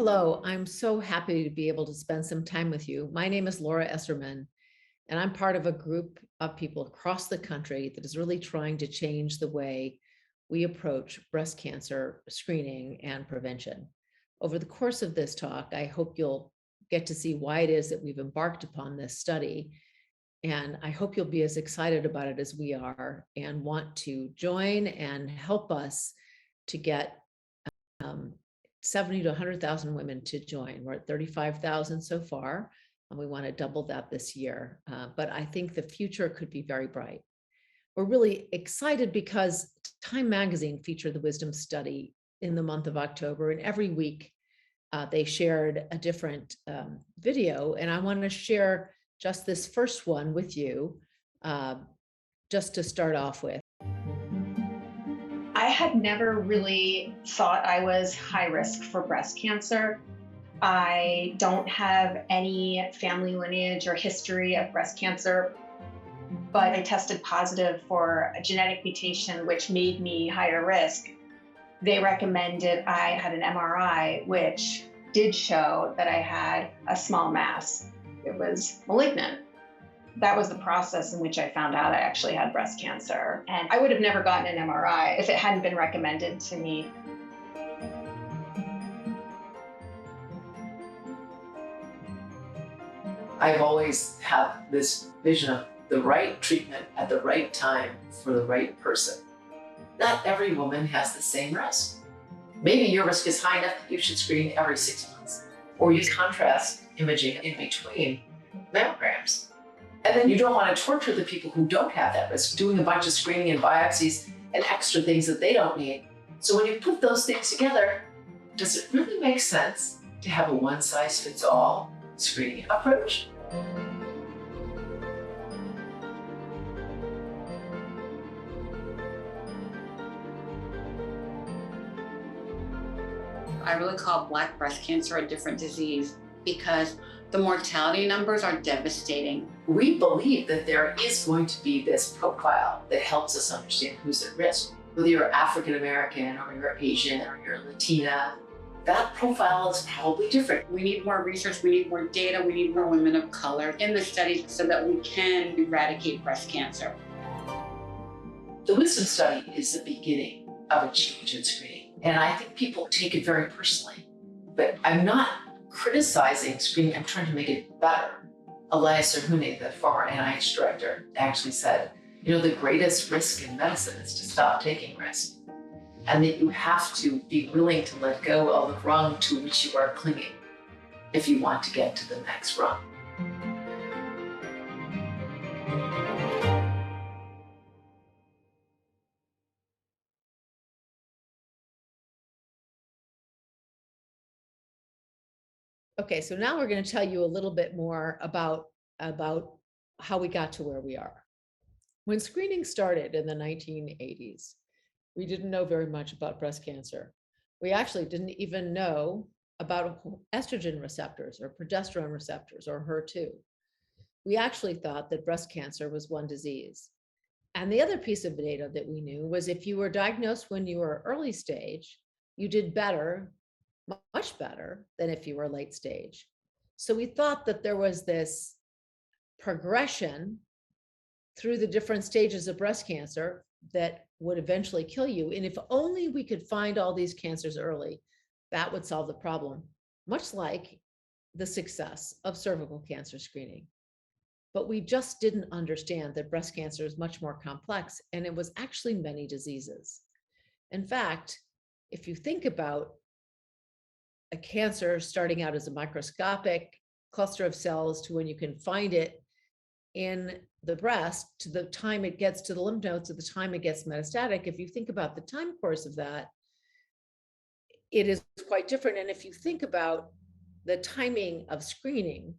Hello, I'm so happy to be able to spend some time with you. My name is Laura Esserman, and I'm part of a group of people across the country that is really trying to change the way we approach breast cancer screening and prevention. Over the course of this talk, I hope you'll get to see why it is that we've embarked upon this study. And I hope you'll be as excited about it as we are and want to join and help us to get 70 to 100,000 women to join. We're at 35,000 so far, and we want to double that this year. But I think the future could be very bright. We're really excited because Time Magazine featured the Wisdom Study in the month of October, and every week they shared a different video. And I want to share just this first one with you, just to start off with. I had never really thought I was high risk for breast cancer. I don't have any family lineage or history of breast cancer, but I tested positive for a genetic mutation which made me higher risk. They recommended I had an MRI, which did show that I had a small mass. It was malignant. That was the process in which I found out I actually had breast cancer. And I would have never gotten an MRI if it hadn't been recommended to me. I've always had this vision of the right treatment at the right time for the right person. Not every woman has the same risk. Maybe your risk is high enough that you should screen every 6 months, or use contrast imaging in between mammograms. And then you don't want to torture the people who don't have that risk, doing a bunch of screening and biopsies and extra things that they don't need. So when you put those things together, does it really make sense to have a one-size-fits-all screening approach? I really call Black breast cancer a different disease because the mortality numbers are devastating. We believe that there is going to be this profile that helps us understand who's at risk. Whether you're African American or you're Asian or you're Latina, that profile is probably different. We need more research, we need more data, we need more women of color in the studies so that we can eradicate breast cancer. The Wisdom Study is the beginning of a change in screening, and I think people take it very personally. But I'm not criticizing screening, I'm trying to make it better. Elias Zerhouni, the former NIH director, actually said, the greatest risk in medicine is to stop taking risks. And that you have to be willing to let go of the rung to which you are clinging if you want to get to the next rung. Okay, so now we're going to tell you a little bit more about how we got to where we are. When screening started in the 1980s, we didn't know very much about breast cancer. We actually didn't even know about estrogen receptors or progesterone receptors or HER2. We actually thought that breast cancer was one disease. And the other piece of data that we knew was if you were diagnosed when you were early stage, you did better, much better than if you were late stage. So we thought that there was this progression through the different stages of breast cancer that would eventually kill you. And if only we could find all these cancers early, that would solve the problem, much like the success of cervical cancer screening. But we just didn't understand that breast cancer is much more complex, and it was actually many diseases. In fact, if you think about a cancer starting out as a microscopic cluster of cells to when you can find it in the breast, to the time it gets to the lymph nodes, to the time it gets metastatic, if you think about the time course of that, it is quite different. And if you think about the timing of screening,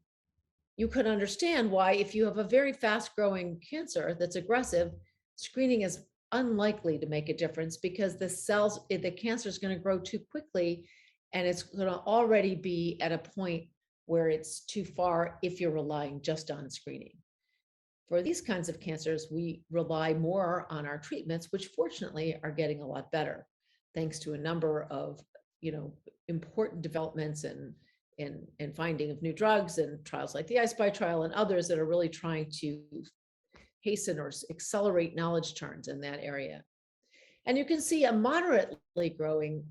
you could understand why, if you have a very fast growing cancer that's aggressive, screening is unlikely to make a difference because the cancer is going to grow too quickly, and it's going to already be at a point where it's too far if you're relying just on screening. For these kinds of cancers, we rely more on our treatments, which fortunately are getting a lot better, thanks to a number of important developments in finding of new drugs and trials like the I-SPY trial and others that are really trying to hasten or accelerate knowledge turns in that area. And you can see a moderately growing,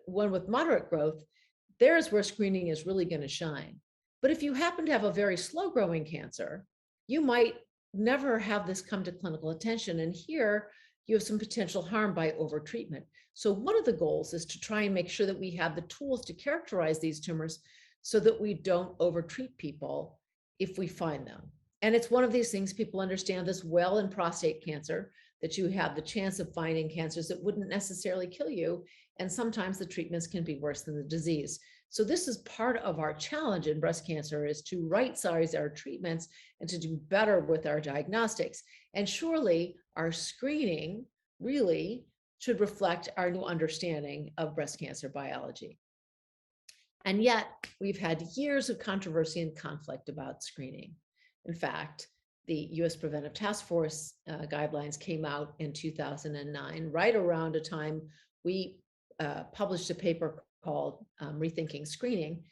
one with moderate growth, there's where screening is really going to shine. But if you happen to have a very slow growing cancer, you might never have this come to clinical attention. And here you have some potential harm by overtreatment. So one of the goals is to try and make sure that we have the tools to characterize these tumors so that we don't overtreat people if we find them. And it's one of these things, people understand this well in prostate cancer, that you have the chance of finding cancers that wouldn't necessarily kill you. And sometimes the treatments can be worse than the disease. So this is part of our challenge in breast cancer, is to right-size our treatments and to do better with our diagnostics. And surely our screening really should reflect our new understanding of breast cancer biology. And yet we've had years of controversy and conflict about screening. In fact, the US Preventive Task Force guidelines came out in 2009, right around a time we published a paper called Rethinking Screening.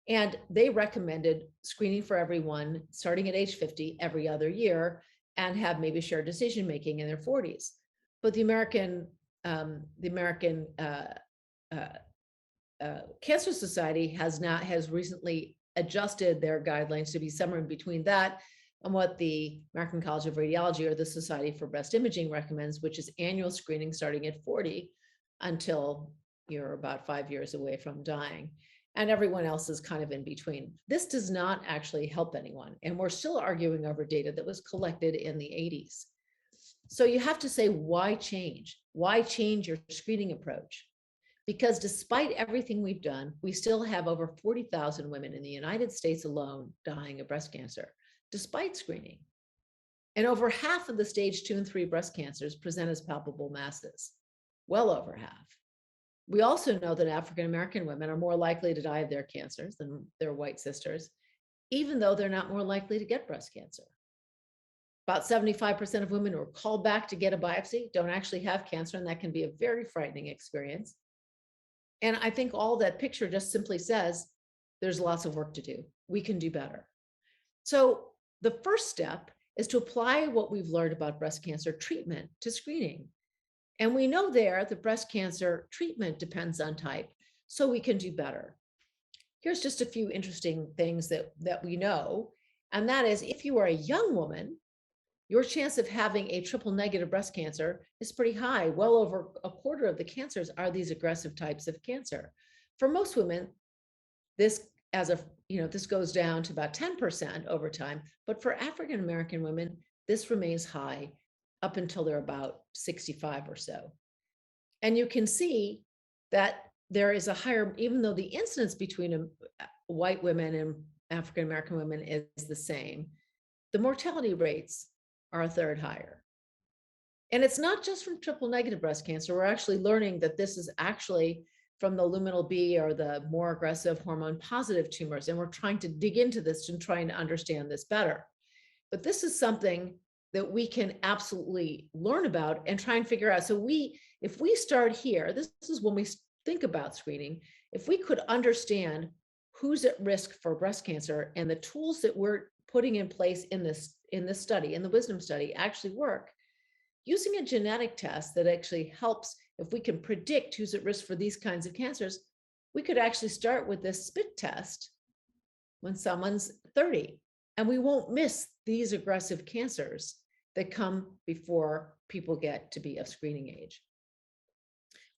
And they recommended screening for everyone starting at age 50 every other year and have maybe shared decision-making in their 40s. But the American Cancer Society has recently adjusted their guidelines to be somewhere in between that and what the American College of Radiology or the Society for Breast Imaging recommends, which is annual screening starting at 40 until you're about 5 years away from dying. And everyone else is kind of in between. This does not actually help anyone. And we're still arguing over data that was collected in the 80s. So you have to say, why change? Why change your screening approach? Because despite everything we've done, we still have over 40,000 women in the United States alone dying of breast cancer, despite screening. And over half of the stage 2 and 3 breast cancers present as palpable masses, well over half. We also know that African-American women are more likely to die of their cancers than their white sisters, even though they're not more likely to get breast cancer. About 75% of women who are called back to get a biopsy don't actually have cancer, and that can be a very frightening experience. And I think all that picture just simply says there's lots of work to do. We can do better. So the first step is to apply what we've learned about breast cancer treatment to screening. And we know there that breast cancer treatment depends on type, so we can do better. Here's just a few interesting things that we know. And that is, if you are a young woman, your chance of having a triple negative breast cancer is pretty high. Well over a quarter of the cancers are these aggressive types of cancer. For most women, this goes down to about 10% over time, but for African-American women, this remains high up until they're about 65 or so. And you can see that there is a higher, even though the incidence between white women and African-American women is the same, the mortality rates are a third higher. And it's not just from triple negative breast cancer. We're actually learning that this is actually from the luminal B or the more aggressive hormone positive tumors. And we're trying to dig into this and trying to understand this better. But this is something that we can absolutely learn about and try and figure out. So if we start here, this is when we think about screening, if we could understand who's at risk for breast cancer and the tools that we're putting in place in this study, in the Wisdom study, actually work, using a genetic test that actually helps, if we can predict who's at risk for these kinds of cancers, we could actually start with this spit test when someone's 30, and we won't miss these aggressive cancers that come before people get to be of screening age.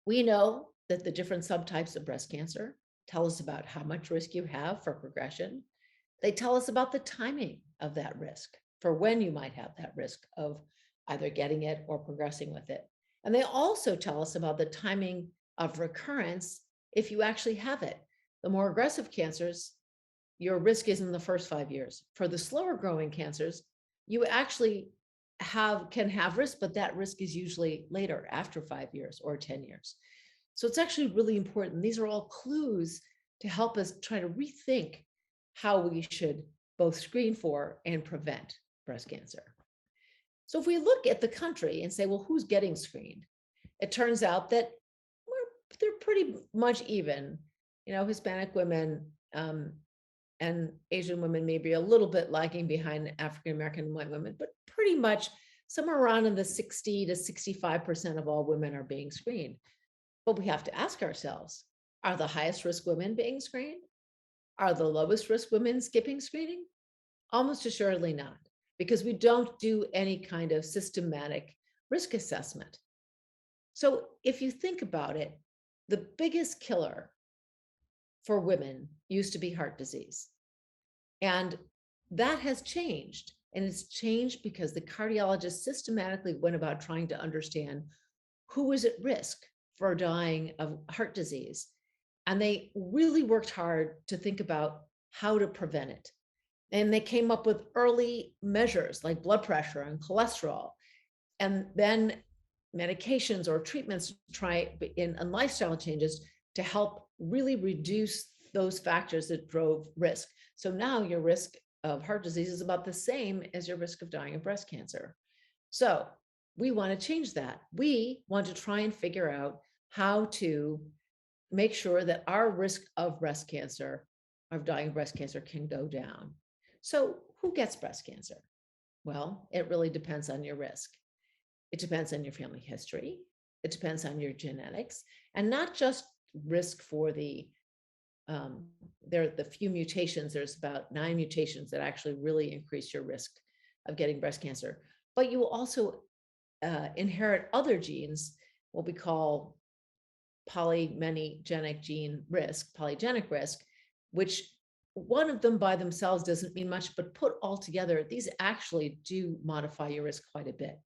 We know that the different subtypes of breast cancer tell us about how much risk you have for progression. They tell us about the timing of that risk, for when you might have that risk of either getting it or progressing with it. And they also tell us about the timing of recurrence if you actually have it. The more aggressive cancers, your risk is in the first 5 years. For the slower growing cancers, you actually can have risk, but that risk is usually later, after 5 years or 10 years. So it's actually really important. These are all clues to help us try to rethink how we should both screen for and prevent breast cancer. So if we look at the country and say, well, who's getting screened? It turns out that we're but they're pretty much even. Hispanic women and Asian women may be a little bit lagging behind African American white women, but pretty much somewhere around in the 60 to 65% of all women are being screened. But we have to ask ourselves, are the highest risk women being screened? Are the lowest risk women skipping screening? Almost assuredly not, because we don't do any kind of systematic risk assessment. So if you think about it, the biggest killer for women used to be heart disease. And that has changed. And it's changed because the cardiologists systematically went about trying to understand who is at risk for dying of heart disease. And they really worked hard to think about how to prevent it. And they came up with early measures like blood pressure and cholesterol, and then medications or treatments to try and lifestyle changes to help really reduce those factors that drove risk. So now your risk of heart disease is about the same as your risk of dying of breast cancer. So we want to change that. We want to try and figure out how to make sure that our risk of breast cancer, of dying of breast cancer, can go down. So who gets breast cancer? Well, it really depends on your risk. It depends on your family history. It depends on your genetics, and not just risk for there are the few mutations. There's about 9 mutations that actually really increase your risk of getting breast cancer. But you also inherit other genes, what we call polygenic gene risk, polygenic risk, which one of them by themselves doesn't mean much, but put all together, these actually do modify your risk quite a bit.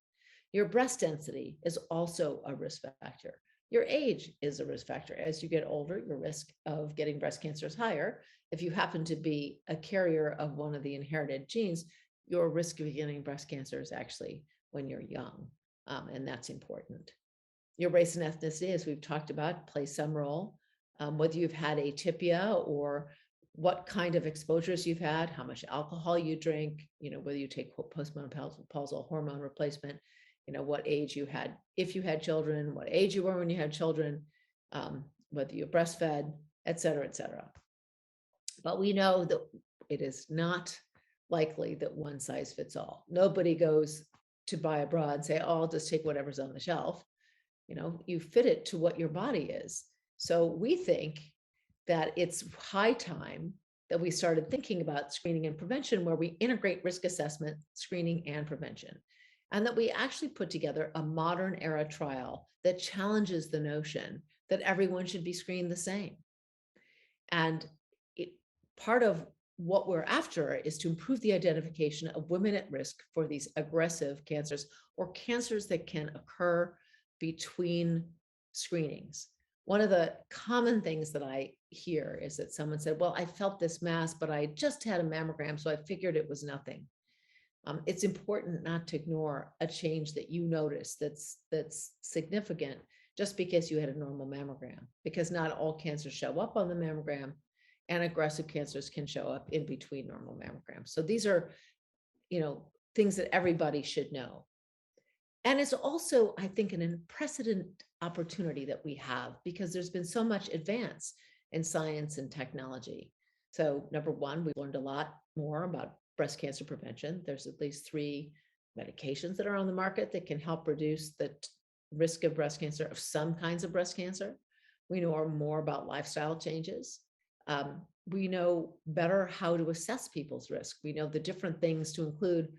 Your breast density is also a risk factor. Your age is a risk factor. As you get older, your risk of getting breast cancer is higher. If you happen to be a carrier of one of the inherited genes, your risk of getting breast cancer is actually when you're young, and that's important. Your race and ethnicity, as we've talked about, plays some role. Whether you've had atypia or what kind of exposures you've had, how much alcohol you drink, whether you take postmenopausal hormone replacement, what age you had, if you had children, what age you were when you had children, whether you breastfed, et cetera, et cetera. But we know that it is not likely that one size fits all. Nobody goes to buy a bra and say, oh, I'll just take whatever's on the shelf. You fit it to what your body is. So we think that it's high time that we started thinking about screening and prevention, where we integrate risk assessment, screening, and prevention. And that we actually put together a modern era trial that challenges the notion that everyone should be screened the same. And part of what we're after is to improve the identification of women at risk for these aggressive cancers, or cancers that can occur between screenings. One of the common things that I hear is that someone said, well, I felt this mass, but I just had a mammogram, so I figured it was nothing. It's important not to ignore a change that you notice that's significant just because you had a normal mammogram, because not all cancers show up on the mammogram, and aggressive cancers can show up in between normal mammograms. So these are, things that everybody should know. And it's also, I think, an unprecedented opportunity that we have, because there's been so much advance in science and technology. So number one, we've learned a lot more about breast cancer prevention. There's at least 3 medications that are on the market that can help reduce the risk of breast cancer, of some kinds of breast cancer. We know more about lifestyle changes. We know better how to assess people's risk. We know the different things to include,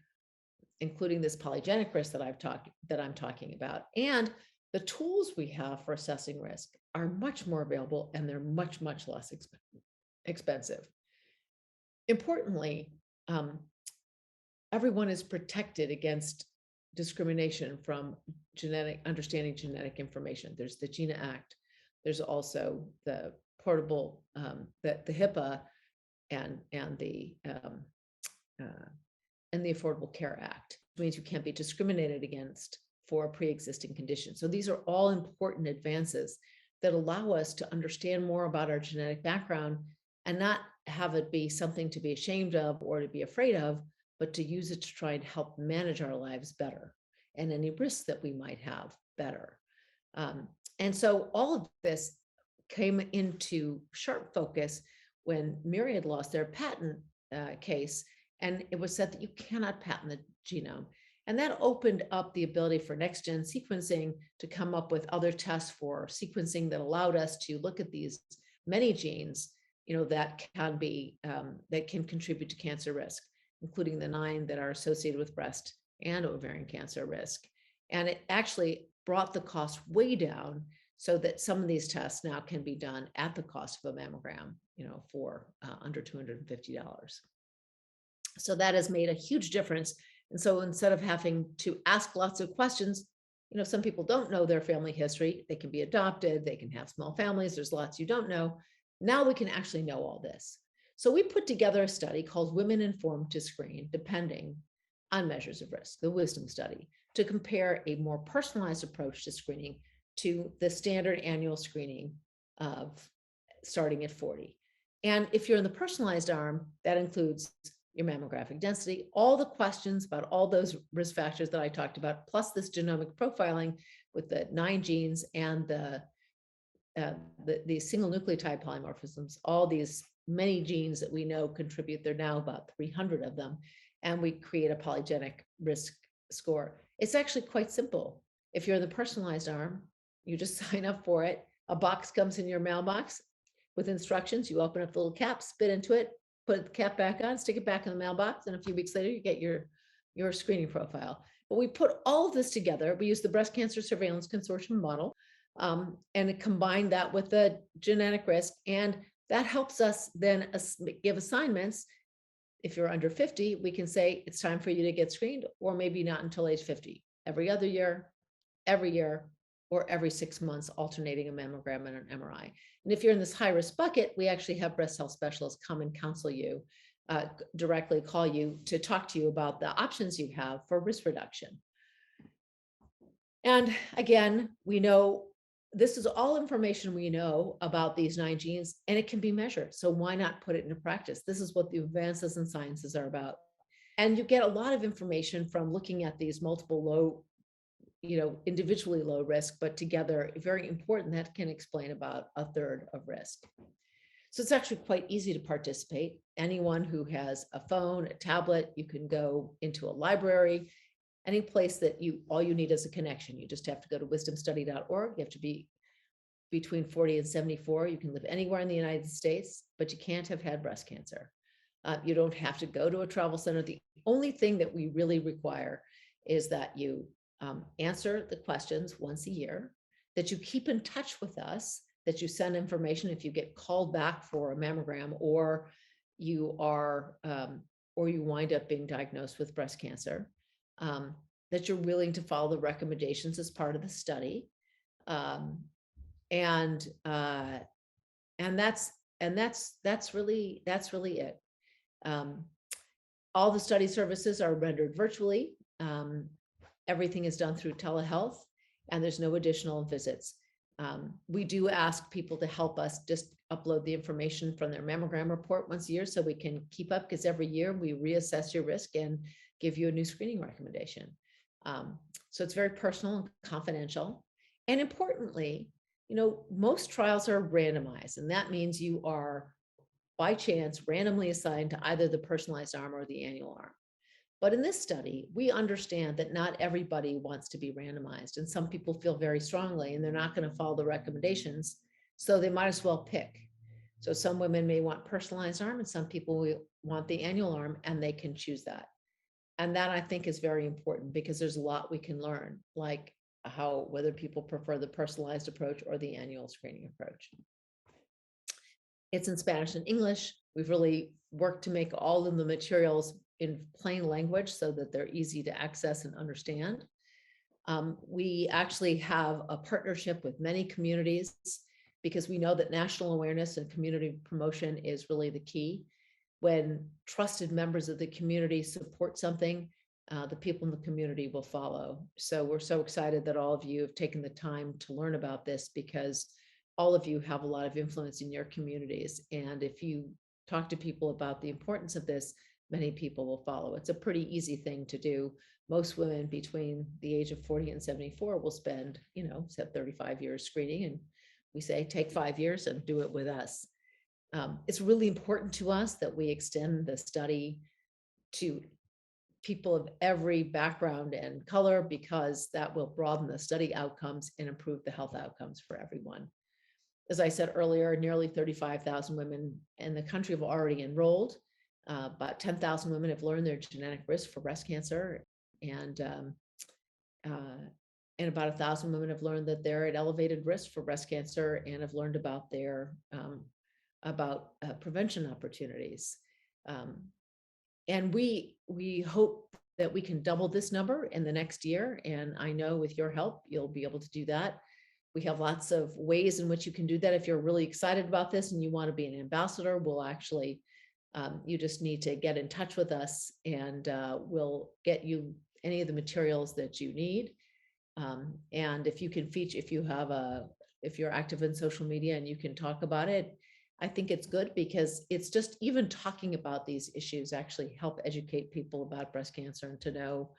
including this polygenic risk that I'm talking about. And the tools we have for assessing risk are much more available, and they're much, much less expensive. Importantly, everyone is protected against discrimination from understanding genetic information. There's the GINA Act. There's also the portable, the HIPAA and the Affordable Care Act, which means you can't be discriminated against for pre-existing conditions. So these are all important advances that allow us to understand more about our genetic background and not have it be something to be ashamed of or to be afraid of, but to use it to try and help manage our lives better and any risks that we might have better. And so all of this came into sharp focus when Myriad lost their patent case, and it was said that you cannot patent the genome. And that opened up the ability for next-gen sequencing to come up with other tests for sequencing that allowed us to look at these many genes, that can contribute to cancer risk, including the 9 that are associated with breast and ovarian cancer risk. And it actually brought the cost way down so that some of these tests now can be done at the cost of a mammogram, for under $250. So that has made a huge difference. And so instead of having to ask lots of questions, some people don't know their family history. They can be adopted, they can have small families. There's lots you don't know. Now we can actually know all this. So we put together a study called Women Informed to Screen, Depending on Measures of Risk, the Wisdom Study, to compare a more personalized approach to screening to the standard annual screening of starting at 40. And if you're in the personalized arm, that includes your mammographic density, all the questions about all those risk factors that I talked about, plus this genomic profiling with the 9 genes and the single nucleotide polymorphisms, all these many genes that we know contribute. There are now about 300 of them, and we create a polygenic risk score. It's actually quite simple. If you're in the personalized arm, you just sign up for it. A box comes in your mailbox with instructions. You open up the little cap, spit into it, put the cap back on, stick it back in the mailbox, and a few weeks later, you get your screening profile. But we put all of this together. We use the Breast Cancer Surveillance Consortium model, and combine that with the genetic risk, and that helps us then give assignments. If you're under 50, we can say it's time for you to get screened, or maybe not until age 50, every other year, every year, or every 6 months, alternating a mammogram and an MRI. And if you're in this high risk bucket, we actually have breast health specialists come and counsel you, directly call you to talk to you about the options you have for risk reduction. And again, we know this is all information we know about these 9 genes, and it can be measured. So why not put it into practice? This is what the advances in sciences are about. And you get a lot of information from looking at these multiple low, individually low risk, but together very important. That can explain about a third of risk. So it's actually quite easy to participate. Anyone who has a phone, a tablet, you can go into a library, any place that all you need is a connection. You just have to go to wisdomstudy.org. You have to be between 40 and 74. You can live anywhere in the United States, but you can't have had breast cancer. You don't have to go to a travel center. The only thing that we really require is that you answer the questions once a year, that you keep in touch with us, that you send information if you get called back for a mammogram, or you wind up being diagnosed with breast cancer, that you're willing to follow the recommendations as part of the study. And that's really it. All the study services are rendered virtually. Everything is done through telehealth, and there's no additional visits. We do ask people to help us just upload the information from their mammogram report once a year so we can keep up, because every year we reassess your risk and give you a new screening recommendation. So it's very personal and confidential. And importantly, most trials are randomized, and that means you are, by chance, randomly assigned to either the personalized arm or the annual arm. But in this study, we understand that not everybody wants to be randomized, and some people feel very strongly and they're not going to follow the recommendations, so they might as well pick. So some women may want personalized arm, and some people will want the annual arm, and they can choose that. And that, I think, is very important, because there's a lot we can learn, like whether people prefer the personalized approach or the annual screening approach. It's in Spanish and English. We've really worked to make all of the materials in plain language so that they're easy to access and understand. We actually have a partnership with many communities, because we know that national awareness and community promotion is really the key. When trusted members of the community support something, the people in the community will follow. So we're so excited that all of you have taken the time to learn about this, because all of you have a lot of influence in your communities. And if you talk to people about the importance of this, many people will follow. It's a pretty easy thing to do. Most women between the age of 40 and 74 will spend, set 35 years screening, and we say take 5 years and do it with us. It's really important to us that we extend the study to people of every background and color, because that will broaden the study outcomes and improve the health outcomes for everyone. As I said earlier, nearly 35,000 women in the country have already enrolled. About 10,000 women have learned their genetic risk for breast cancer, and about 1,000 women have learned that they're at elevated risk for breast cancer and have learned about their prevention opportunities. And we hope that we can double this number in the next year. And I know with your help, you'll be able to do that. We have lots of ways in which you can do that. If you're really excited about this and you want to be an ambassador, we'll actually, you just need to get in touch with us, and we'll get you any of the materials that you need. And if you can feature, if you're active in social media and you can talk about it, I think it's good, because it's just, even talking about these issues actually help educate people about breast cancer, and to know,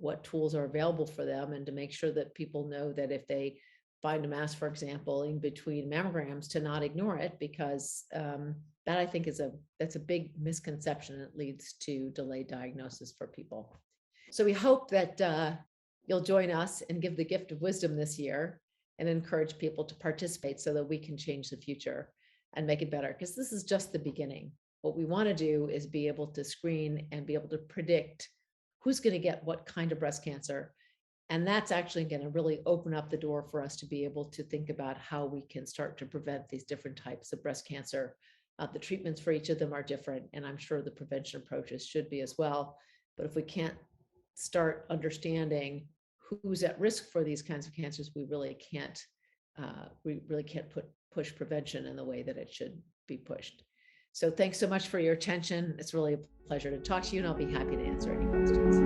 what tools are available for them, and to make sure that people know that if they find a mass, for example, in between mammograms, to not ignore it, because that, I think, that's a big misconception. It leads to delayed diagnosis for people. So we hope that you'll join us and give the gift of wisdom this year, and encourage people to participate so that we can change the future and make it better, because this is just the beginning. What we want to do is be able to screen and be able to predict who's going to get what kind of breast cancer. And that's actually going to really open up the door for us to be able to think about how we can start to prevent these different types of breast cancer. The treatments for each of them are different, and I'm sure the prevention approaches should be as well. But if we can't start understanding who's at risk for these kinds of cancers, we really can't push prevention in the way that it should be pushed. So thanks so much for your attention. It's really a pleasure to talk to you, and I'll be happy to answer any questions.